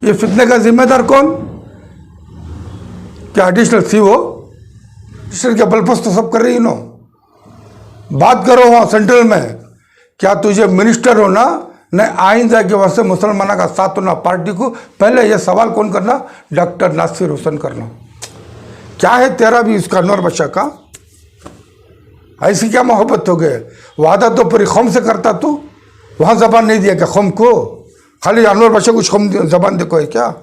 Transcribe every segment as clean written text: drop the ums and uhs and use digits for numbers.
ये फितने का जिम्मेदार कौन? क्या एडिशनल सीओ? एडिशनल के बलपस तो सब कर रही नो। बात करो वहाँ सेंट्रल में, क्या तुझे मिनिस्टर हो ना, न आइंदा के वास्ते मुसलमाना का साथ होना पार्टी को। पहले ये सवाल कौन करना? डॉक्टर नासिर हुसैन करना। क्या है तेरा भी उसका अनवर बादशाह का? ऐसी क्या मोहब्बत हो गए? वादा तो पूरी कौम से करता तू, वहाँ जबान नहीं दिया क्या कौम को? खाली अनवर बादशाह कुछ कौम जबान देखो है क्या?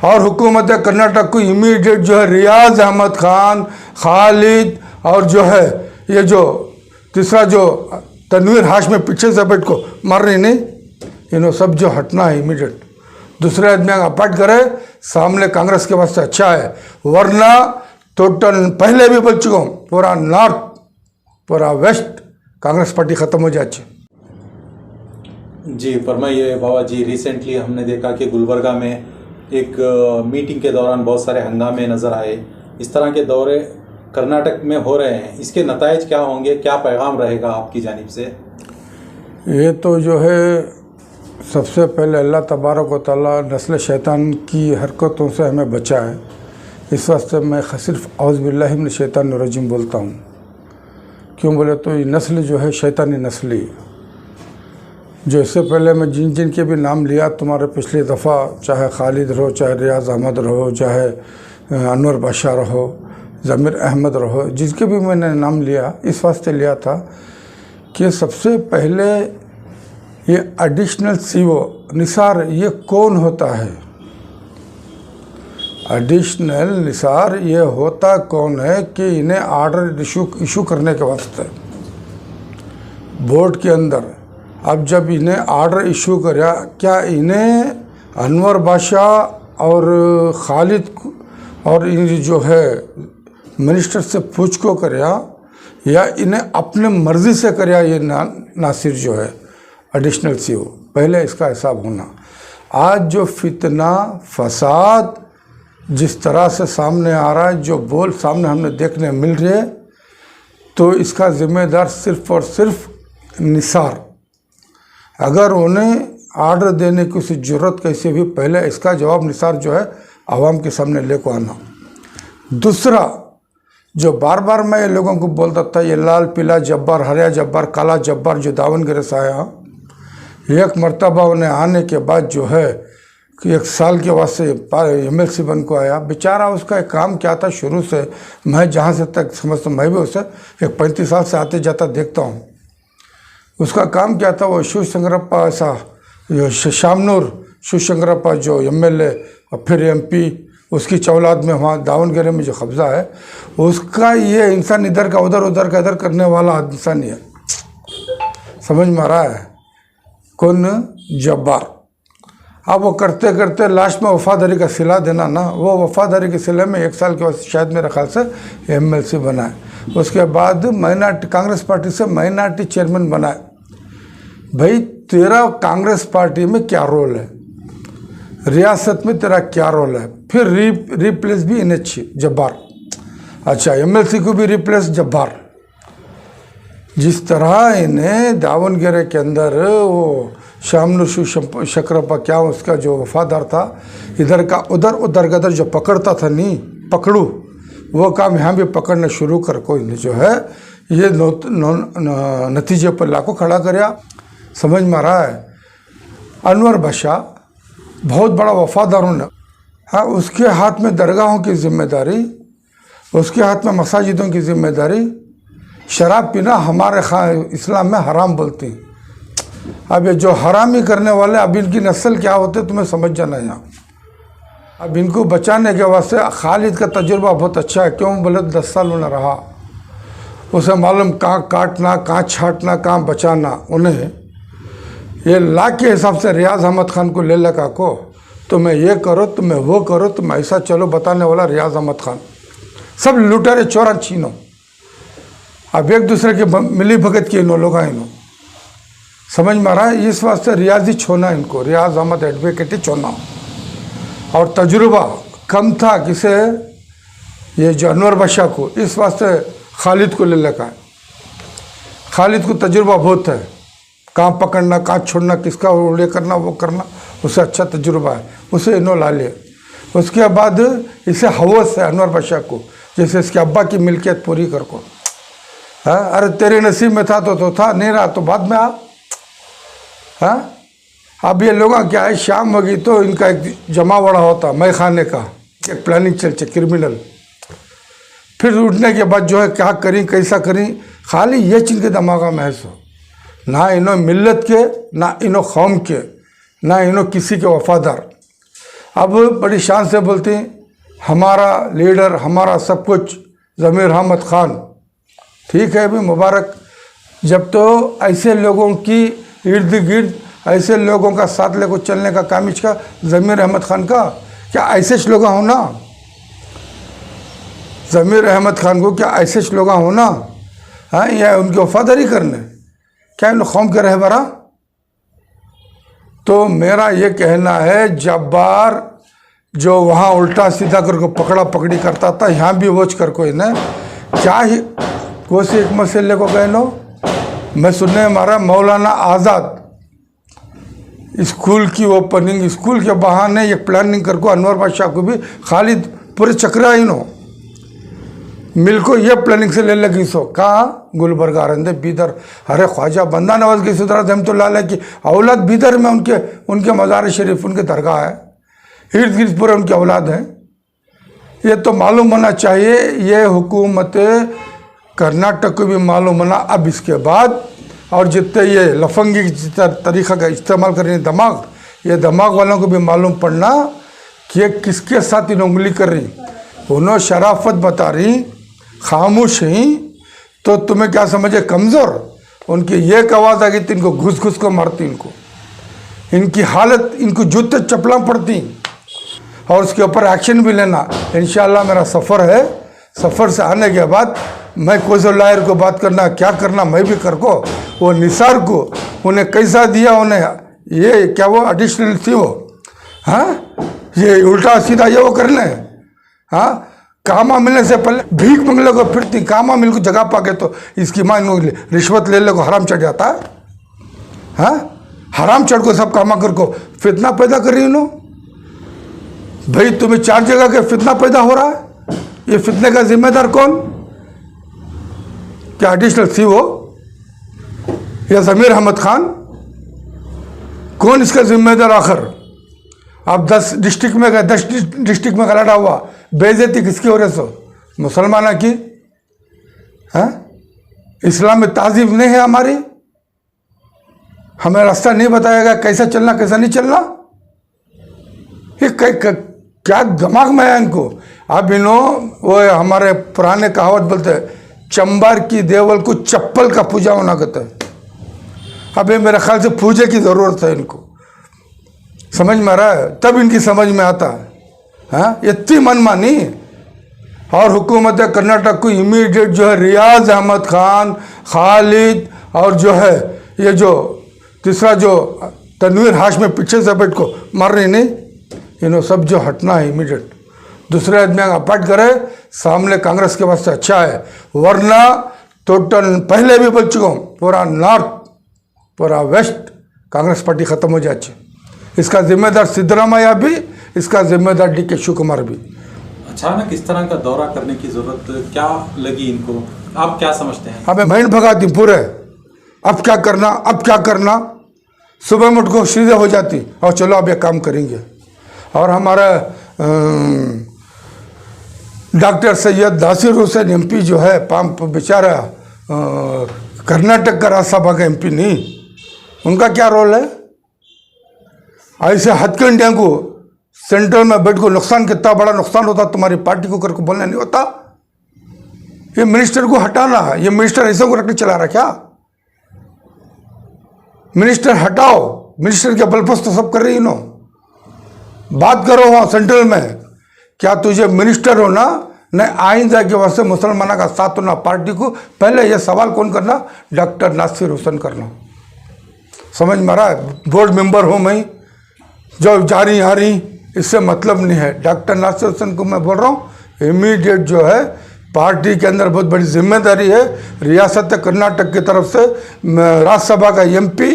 और हुकूमत कर्नाटक को इमीडिएट जो है रियाज अहमद खान, खालिद और जो है ये जो तीसरा जो तनवीर हाशमी पीछे से बैठ को मार रही नहीं, इन्हों सब जो हटना है इमीडिएट। दूसरे आदमी अपार्ट करे सामने कांग्रेस के वास्ते अच्छा है, वरना टोटल पहले भी बोल चुका हूँ, पूरा नॉर्थ पूरा वेस्ट कांग्रेस पार्टी ख़त्म हो जाए। जी फरमाइए बाबा जी। रिसेंटली हमने देखा कि गुलबर्गा में एक मीटिंग के दौरान बहुत सारे हंगामे नज़र आए। इस तरह के दौरे कर्नाटक में हो रहे हैं, इसके नताइज क्या होंगे, क्या पैगाम रहेगा आपकी जानिब से? ये तो जो है सबसे पहले अल्लाह तबारक व तआला नस्ल शैतान की हरकतों से हमें बचाए। इस वास्ते मैं सिर्फ औज़ बिल्लाहि मिनश शैतानिर रजीम बोलता हूँ। क्यों बोले तो ये नस्ल जो है शैतानी नस्ली, जो इससे पहले मैं जिन जिन के भी नाम लिया तुम्हारे पिछली दफ़ा, चाहे खालिद रहो, चाहे रियाज अहमद रहो, चाहे अनवर बादशाह रहो, ज़मीर अहमद रहो, जिसके भी मैंने नाम लिया इस वास्ते लिया था कि सबसे पहले ये एडिशनल सीओ निसार ये कौन होता है? एडिशनल निसार ये होता कौन है कि इन्हें आर्डर इशू करने के वास्ते बोर्ड के अंदर। अब जब इन्हें आर्डर इशू कराया, क्या इन्हें अनवर बादशाह और खालिद और इन जो है मिनिस्टर से पूछ को कराया, या इन्हें अपने मर्ज़ी से कराया? ये नासिर जो है एडिशनल सीओ, पहले इसका हिसाब होना। आज जो फितना फसाद जिस तरह से सामने आ रहा है, जो बोल सामने हमें देखने मिल रहे हैं, तो इसका ज़िम्मेदार सिर्फ़ और सिर्फ निसार। अगर उन्हें आर्डर देने की उसी ज़रूरत कैसे भी, पहले इसका जवाब निसार जो है आवाम के सामने लेकर आना। दूसरा, जो बार बार मैं ये लोगों को बोलता था, ये लाल पीला जब्बार, हरा जब्बार, काला जब्बार जो दावनगिरी से आया, एक मरतबा उन्हें आने के बाद जो है कि 1 साल के वास्ते MLC बन को आया। बेचारा उसका एक काम क्या था शुरू से, मैं जहाँ से तक समझता हूँ, मैं भी उसे एक 35 साल से आते जाता देखता हूँ। उसका काम क्या था? वो शिवशंकरप्पा ऐसा शामनूर शिवशंकरप्पा जो MLA और फिर MP, उसकी चौलाद में वहाँ दावनगिरी में जो कब्ज़ा है उसका, ये इंसान इधर का उधर, उधर का इधर करने वाला इंसान ही है। समझ में आ रहा है? कौन? जब्बार। अब वो करते करते लास्ट में वफादारी का सिला देना ना, वो वफादारी के सिले में 1 साल के बाद शायद मेरे ख्याल से MLC बनाए। उसके बाद माइनॉरिटी कांग्रेस पार्टी से माइनॉरिटी चेयरमैन बनाए। भाई तेरा कांग्रेस पार्टी में क्या रोल है? रियासत में तेरा क्या रोल है? फिर रिप्लेस भी NH जब्बार। अच्छा, MLC को भी रिप्लेस जब्बार। जिस तरह इन्हें दावनगिरी के अंदर वो शामनूर शिवशंकरप्पा क्या उसका जो वफादार था, इधर का उधर, उधर का उधर जो पकड़ता था, नहीं पकड़ू, वो काम यहाँ भी पकड़ना शुरू कर कोई जो है ये नतीजे पर लाको खड़ा कराया। समझ में आ रहा है? अनवर बादशाह बहुत बड़ा वफादार होना, हाँ, उसके हाथ में दरगाहों की जिम्मेदारी, उसके हाथ में मसाजिदों की जिम्मेदारी। शराब पीना हमारे इस्लाम में हराम बोलती हैं। अब ये जो हरामी करने वाले, अब इनकी नस्ल क्या होते तुम्हें समझ जाना यहाँ। अब इनको बचाने के वास्ते खालिद का तजुर्बा बहुत अच्छा है। क्यों बोले? 10 साल उन्हें रहा, उसे मालूम कहाँ काटना, कहाँ छाटना, कहाँ बचाना। उन्हें ये ला के हिसाब से रियाज अहमद खान को ले लगा को, तुम्हें ये करो, तुम्हें वो करो, तुम ऐसा चलो बताने वाला रियाज अहमद खान। सब लुटेरे चोरा छीनो। अब एक दूसरे के मिली भगत की नो लोग इनो, समझ में आ रहा है? इस वास्ते रियाजी छोना इनको, रियाज अहमद एडवोकेट ही छोना। और तजुर्बा कम था किसे? ये जो अनवर बादशाह को, इस वास्ते खालिद को ले लगा। खालिद को तजुर्बा बहुत है कहाँ पकड़ना, कहाँ छोड़ना, किसका ये करना वो करना, उसे अच्छा तजुर्बा है, उसे इन्हों ला लिया। उसके बाद इसे हवस है अनवर बादशाह को, जैसे इसके अब्बा की मिल्कियत पूरी कर को। हाँ, अरे तेरे नसीब में था तो था, नहीं रहा तो बाद में आ। हाँ, अब ये लोग क्या है, शाम होगी तो इनका एक जमावड़ा होता मैं खाने का, एक प्लानिंग चलते क्रिमिनल। फिर उठने के बाद जो है क्या करी कैसा करी, खाली ये चीज के दिमाग में है सो, ना इन्हों मिल्लत के, ना इन्हों कौम के, ना इन्हों किसी के वफादार। अब बड़ी शान से बोलती हमारा लीडर, हमारा सब कुछ ज़मीर अहमद खान। ठीक है भी मुबारक, जब तो ऐसे लोगों की इर्द गिर्द ऐसे लोगों का साथ लेकर चलने का काम इसका ज़मीर अहमद खान का, क्या ऐसे लोग हो ना, ज़मीर अहमद खान को क्या ऐसे लोग हो ना। हाँ, या उनकी वफादारी करने, क्या इन कौम के रहबरा। तो मेरा ये कहना है, जब्बार जो वहाँ उल्टा सीधा करके पकड़ा पकड़ी करता था, यहाँ भी वोच कर कोई ने क्या ही कोई एक मसले को कह लो। मैं सुनने मारा मौलाना आज़ाद स्कूल की ओपनिंग, स्कूल के बहाने ये प्लानिंग करके अनवर बादशाह को भी खालिद पूरे चक्रा इनो मिल को ये प्लानिंग से ले लगी सो। कहाँ गुलबर्गा रंदे बीदर, अरे ख्वाजा बंदा नवाज की सुधरा रहमतुल्लाह की औलाद बीदर में उनके मज़ार शरीफ, उनके दरगाह है, इर्द गिर्द पूरे उनकी औलाद हैं। ये तो मालूम होना चाहिए, ये हुकूमत कर्नाटक को भी मालूम होना अब इसके बाद। और जितने ये लफंगी तरीक़ा का इस्तेमाल कर रहे हैं दिमाग, ये दिमाग वालों को भी मालूम पड़ना कि ये किसके साथ इन उंगली कर रही। उन्होंने शराफत बता रही, खामोश ही तो तुम्हें क्या समझे कमज़ोर। उनकी ये आवाज़ आ गई तो इनको घुस घुस को मारती, इनकी हालत, इनको जूते चपला पड़ती और उसके ऊपर एक्शन भी लेना। इंशाल्लाह मेरा सफ़र है, सफ़र से आने के बाद मैं कोई से लायर को बात करना क्या करना मैं भी कर को, वो निसार को उन्हें कैसा दिया, उन्हें ये क्या वो एडिशनल थी वो, हाँ ये उल्टा सीधा ये वो करने। हाँ, कामा मिलने से पहले भीख मंगले को फिरती, कामा मिल को जगह पाके तो इसकी माँ रिश्वत ले को हराम चढ़ जाता है। हाँ, हराम चढ़ को सब कामा कर को फितना पैदा कर रही नो। भाई तुम्हें 4 जगह के फितना पैदा हो रहा है, ये फितने का जिम्मेदार कौन? क्या एडिशनल थी वो या ज़मीर अहमद खान? कौन इसका जिम्मेदार आखिर? आप 10 डिस्ट्रिक्ट में गए, 10 डिस्ट्रिक्ट में गलड़ा हुआ, बेइज्जती किसकी हो रही सो? मुसलमाना की। हाँ, इस्लाम में ताज़ीब नहीं है हमारी, हमें रास्ता नहीं बताएगा कैसा चलना कैसा नहीं चलना। ये क्या दिमाग में है इनको। अब इन्हों वो हमारे पुराने कहावत बोलते हैं, चंबार की देवल को चप्पल का पूजा होना कहता है। अब ये मेरे ख्याल से पूजे की ज़रूरत है इनको, समझ में आ रहा है, तब इनकी समझ में आता है। हाँ, इतनी मनमानी। और हुकूमत कर्नाटक को इमीडिएट जो है रियाज अहमद खान, खालिद और जो है ये जो तीसरा जो तनवीर हाशमी पीछे से बैठ को मार रही नहीं, इन्हों सब जो हटना है इमीडिएट। दूसरे आदमी अपार्ट करे, सामने कांग्रेस के वास्ते अच्छा है, वरना टोटल पहले भी बोल चुका हूँ, पूरा नॉर्थ पूरा वेस्ट कांग्रेस पार्टी ख़त्म हो जाए। इसका जिम्मेदार सिद्धरामैया भी, इसका जिम्मेदार DK शिव कुमार भी। अचानक इस तरह का दौरा करने की जरूरत क्या लगी इनको, आप क्या समझते हैं? हमें माइंड भगाती पूरे, अब क्या करना अब क्या करना। सुबह मुठ को सीधे हो जाती और चलो अब ये काम करेंगे। और हमारा डॉक्टर सैयद नासिर हुसैन MP जो है, पाम बेचारा कर्नाटक का राज्यसभा का MP नहीं, उनका क्या रोल है? ऐसे हथकंडियों को सेंट्रल में बैठ को नुकसान, कितना बड़ा नुकसान होता तुम्हारी पार्टी को करके बोलना नहीं होता। ये मिनिस्टर को हटाना है, ये मिनिस्टर ऐसे को रखने चला रहा क्या? मिनिस्टर हटाओ, मिनिस्टर के बलपस तो सब कर रही नो। बात करो वहाँ सेंट्रल में, क्या तुझे मिनिस्टर हो ना, न आइंदा के वास्ते मुसलमाना का साथ होना पार्टी को। पहले ये सवाल कौन करना? डॉक्टर नासिर हुसैन करना। समझ में आ रहा है? बोर्ड मेंबर हूँ मैं, जो जा रही आ रही, इससे मतलब नहीं है। डॉक्टर नासिर हुसैन को मैं बोल रहा हूँ, इमीडिएट जो है पार्टी के अंदर बहुत बड़ी जिम्मेदारी है। रियासत कर्नाटक की तरफ से राज्यसभा का एमपी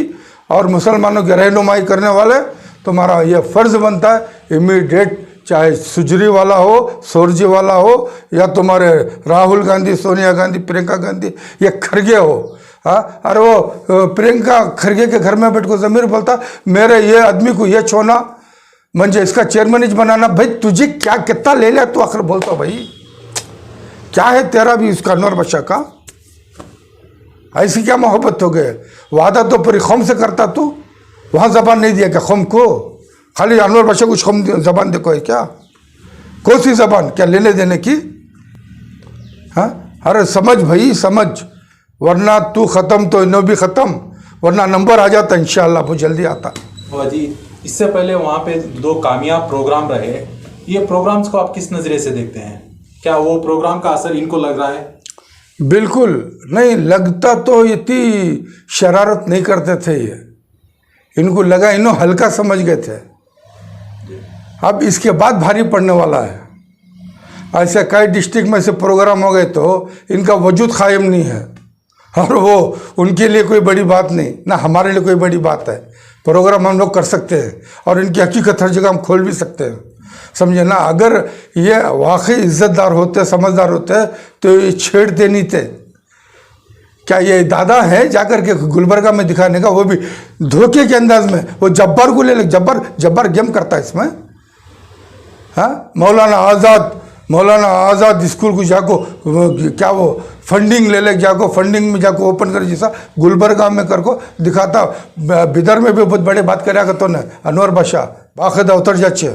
और मुसलमानों की रहनुमाई करने वाले तुम्हारा यह फ़र्ज़ बनता है इमीडिएट, चाहे सुजरी वाला हो, सोरजी वाला हो, या तुम्हारे राहुल गांधी, सोनिया गांधी, प्रियंका गांधी, या खड़गे हो। हाँ, अरे वो प्रियंका खड़गे के घर में बैठ को ज़मीर बोलता मेरे ये आदमी को ये छोना म्हणजे इसका चेयरमैन बनाना। भाई तुझे क्या कितना ले लिया तू आखिर बोलता भाई, क्या है तेरा भी उसका अनवर बादशाह का? ऐसी क्या मोहब्बत हो गए? वादा तो पूरी कौम से करता तू, वहाँ ज़बान नहीं दिया क्या कौम को? खाली अनवर बादशाह कुछ कौम ज़बान देखो है क्या? कौन सी ज़बान, क्या लेने देने की? हाँ, अरे समझ भाई समझ, वरना तू ख़त्म तो इन्हों भी ख़त्म, वरना नंबर आ जाता इंशाअल्लाह, बहुत जल्दी आता। बाबा जी, इससे पहले वहाँ पे 2 कामयाब प्रोग्राम रहे, ये प्रोग्राम्स को आप किस नज़रिए से देखते हैं? क्या वो प्रोग्राम का असर इनको लग रहा है? बिल्कुल नहीं लगता, तो इतनी शरारत नहीं करते थे ये, इनको लगा इन्हों हल्का समझ गए थे। अब इसके बाद भारी पड़ने वाला है। ऐसे कई डिस्ट्रिक्ट में से प्रोग्राम हो गए तो इनका वजूद कायम नहीं है, और वो उनके लिए कोई बड़ी बात नहीं, ना हमारे लिए कोई बड़ी बात है। प्रोग्राम हम लोग कर सकते हैं और इनकी हकीकत हर जगह हम खोल भी सकते हैं, समझे ना। अगर ये वाकई इज़्ज़तदार होते, समझदार होते तो ये छेड़ते नहीं थे। क्या ये दादा है जाकर के गुलबर्गा में दिखाने का, वो भी धोखे के अंदाज में? वो जब्बार को ले ले, जब्बार गेम करता है इसमें। हाँ, मौलाना आज़ाद स्कूल को जाको क्या वो फंडिंग ले ले, जाको फंडिंग में जाको ओपन कर, जैसा गुलबर्गा में कर को दिखाता। बिदर में भी बहुत बड़े बात करेगा तो ना अनवर बादशाह बाकायदा उतर जाचे।